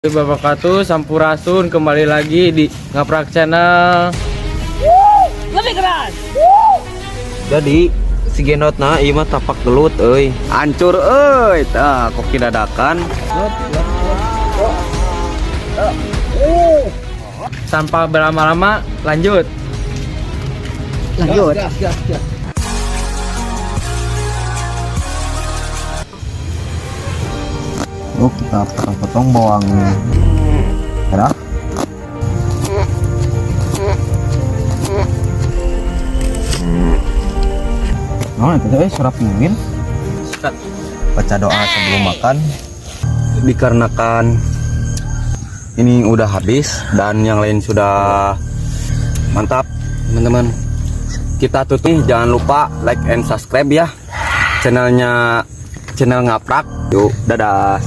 Wabarakatuh, Sampurasun, kembali lagi di Ngaprak Channel. Lebih keras. Jadi si genotna ieu mah tapak gelut euy. Hancur euy. Tah koki dadakan. Tanpa berlama-lama, lanjut. Oh, kita potong-potong bawang merah. Oh, itu teh surap mungkin. Baca doa sebelum makan. Dikarenakan ini udah habis dan yang lain sudah mantap, teman-teman. Kita tutup, jangan lupa like and subscribe ya channel Ngaprak. Yuk, dadah.